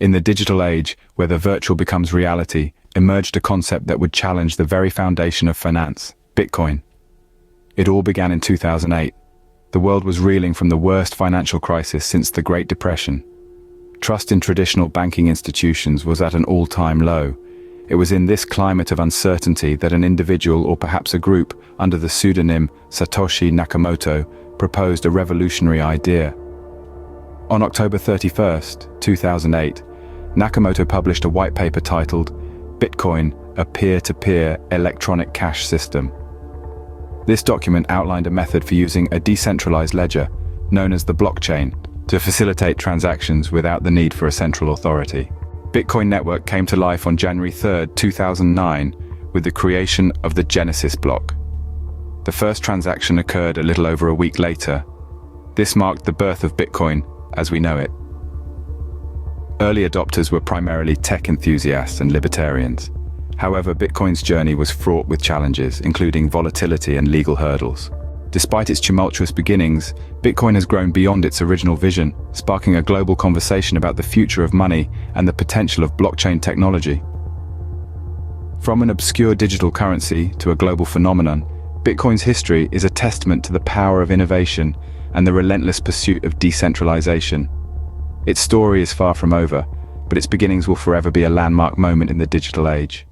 In the digital age, where the virtual becomes reality, emerged a concept that would challenge the very foundation of finance: Bitcoin. It all began in 2008. The world was reeling from the worst financial crisis since the Great Depression. Trust in traditional banking institutions was at an all-time low. It was in this climate of uncertainty that an individual, or perhaps a group, under the pseudonym Satoshi Nakamoto, proposed a revolutionary idea. On October 31st, 2008, Nakamoto published a white paper titled Bitcoin, a peer-to-peer electronic cash system. This document outlined a method for using a decentralized ledger, known as the blockchain, to facilitate transactions without the need for a central authority. Bitcoin Network came to life on January 3, 2009, with the creation of the Genesis block. The first transaction occurred a little over a week later. This marked the birth of Bitcoin as we know it. Early adopters were primarily tech enthusiasts and libertarians. However, Bitcoin's journey was fraught with challenges, including volatility and legal hurdles. Despite its tumultuous beginnings, Bitcoin has grown beyond its original vision, sparking a global conversation about the future of money and the potential of blockchain technology. From an obscure digital currency to a global phenomenon, Bitcoin's history is a testament to the power of innovation and the relentless pursuit of decentralization. Its story is far from over, but its beginnings will forever be a landmark moment in the digital age.